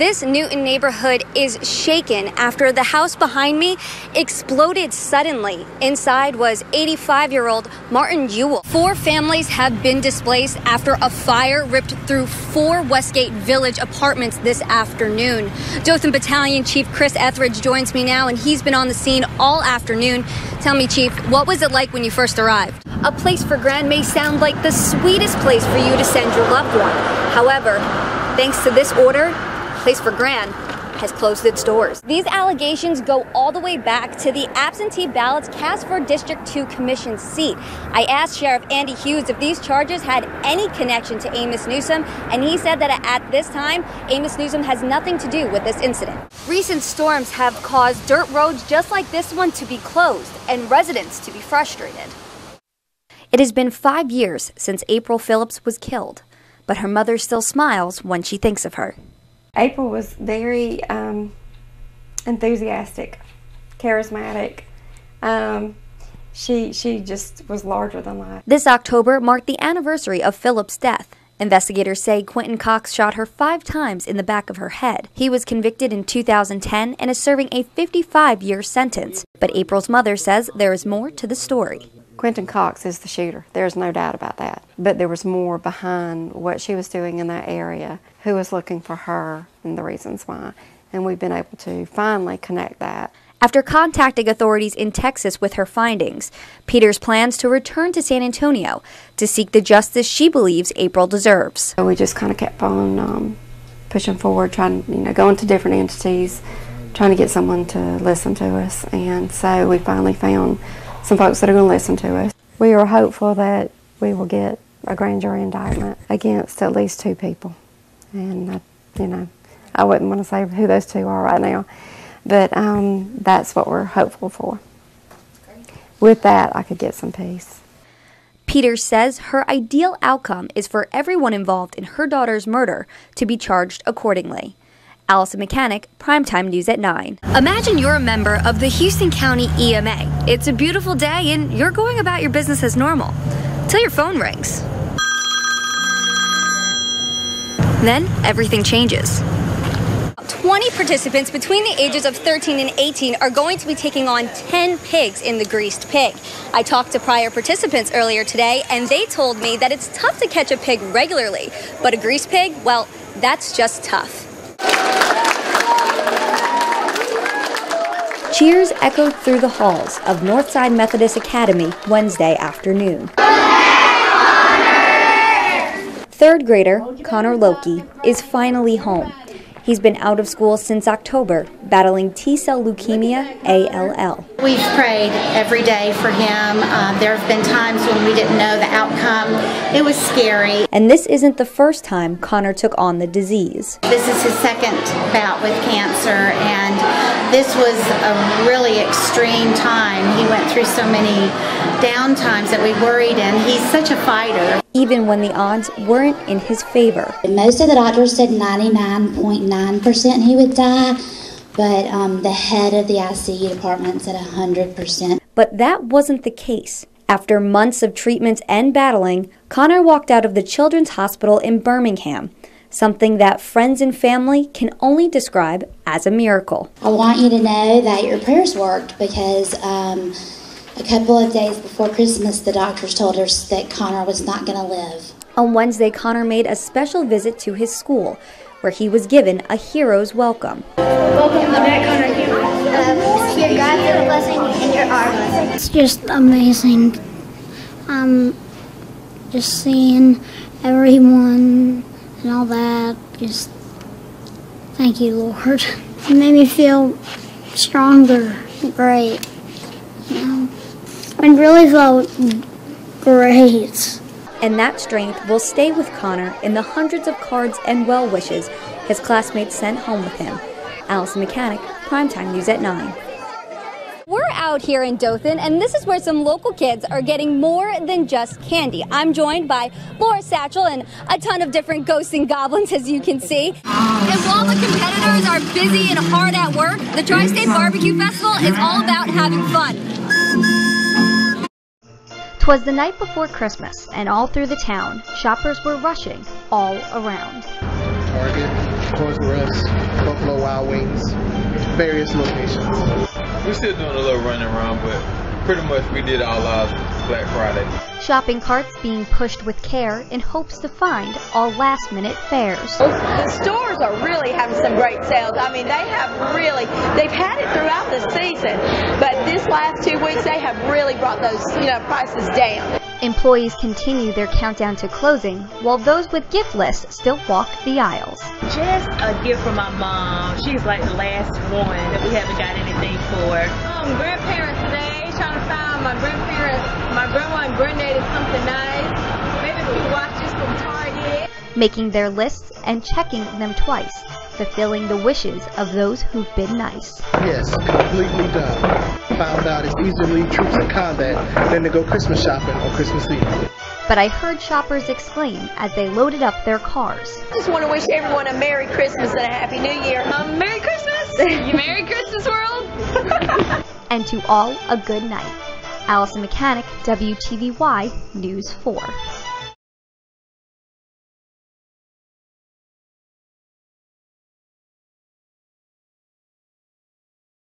This Newton neighborhood is shaken after the house behind me exploded suddenly. Inside was 85-year-old Martin Ewell. 4 families have been displaced after a fire ripped through 4 Westgate Village apartments this afternoon. Dothan Battalion Chief Chris Etheridge joins me now, and he's been on the scene all afternoon. Tell me, Chief, what was it like when you first arrived? A place for Gran may sound like the sweetest place for you to send your loved one. However, thanks to this order, Place for Gran has closed its doors. These allegations go all the way back to the absentee ballots cast for District 2 Commission seat. I asked Sheriff Andy Hughes if these charges had any connection to Amos Newsom, and he said that at this time, Amos Newsom has nothing to do with this incident. Recent storms have caused dirt roads just like this one to be closed and residents to be frustrated. It has been 5 years since April Phillips was killed, but her mother still smiles when she thinks of her. April was very enthusiastic, charismatic. She just was larger than life. This October marked the anniversary of Phillips' death. Investigators say Quentin Cox shot her 5 times in the back of her head. He was convicted in 2010 and is serving a 55-year sentence. But April's mother says there is more to the story. Quentin Cox is the shooter. There's no doubt about that. But there was more behind what she was doing in that area, who was looking for her, and the reasons why. And we've been able to finally connect that. After contacting authorities in Texas with her findings, Peters plans to return to San Antonio to seek the justice she believes April deserves. So we just kind of kept on pushing forward, trying, going to different entities, trying to get someone to listen to us. And so we finally found some folks that are going to listen to us. We are hopeful that we will get a grand jury indictment against at least 2 people. And, I wouldn't want to say who those 2 are right now, but that's what we're hopeful for. With that, I could get some peace. Peters says her ideal outcome is for everyone involved in her daughter's murder to be charged accordingly. Allison, Primetime News at 9. Imagine you're a member of the Houston County EMA. It's a beautiful day and you're going about your business as normal, till your phone rings. Then everything changes. 20 participants between the ages of 13 and 18 are going to be taking on 10 pigs in the Greased Pig. I talked to prior participants earlier today, and they told me that it's tough to catch a pig regularly, but a greased pig, well, that's just tough. Cheers echoed through the halls of Northside Methodist Academy Wednesday afternoon. 3rd grader Connor Loki is finally home. He's been out of school since October, battling T-cell leukemia, ALL. We've prayed every day for him. There have been times when we didn't know the outcome. It was scary. And this isn't the first time Connor took on the disease. This is his 2nd bout with cancer, and this was a really extreme time. He went through so many down times that we worried, and he's such a fighter. Even when the odds weren't in his favor. Most of the doctors said 99.9% he would die, but the head of the ICU department said 100%. But that wasn't the case. After months of treatments and battling, Connor walked out of the Children's Hospital in Birmingham, something that friends and family can only describe as a miracle. I want you to know that your prayers worked, because a couple of days before Christmas, the doctors told us that Connor was not going to live. On Wednesday, Connor made a special visit to his school, where he was given a hero's welcome. Welcome back, Connor. Your God, blessing in your arms. It's just amazing. Just seeing everyone and all that. Just thank you, Lord. It made me feel stronger, great. I really felt great. And that strength will stay with Connor in the hundreds of cards and well wishes his classmates sent home with him. Allison, Primetime News at 9. We're out here in Dothan, and this is where some local kids are getting more than just candy. I'm joined by Laura Satchel and a ton of different ghosts and goblins, as you can see. And while the competitors are busy and hard at work, the Tri-State Barbecue Festival is all about having fun. 'Twas the night before Christmas, and all through the town, shoppers were rushing all around. Market, Toys R Us, Buffalo Wild Wings, various locations. We're still doing a little running around, but pretty much we did all our Black Friday. Shopping carts being pushed with care in hopes to find all last-minute fares. The stores are really having some great sales. I mean, they've had it throughout the season, but this last 2 weeks they have really brought those, prices down. Employees continue their countdown to closing, while those with gift lists still walk the aisles. Just a gift from my mom. She's like the last one that we haven't got anything for. Grandparents today, trying to find my grandparents, my grandma and granddad is something nice. Maybe a few watches from Target. Making their lists and checking them twice, fulfilling the wishes of those who've been nice. Yes, completely done. Found out it's easier to leave troops in combat than to go Christmas shopping on Christmas Eve. But I heard shoppers exclaim as they loaded up their cars. I just want to wish everyone a Merry Christmas and a Happy New Year. Merry Christmas! You Merry Christmas, world! And to all, a good night. Allison Mechanic, WTVY News 4.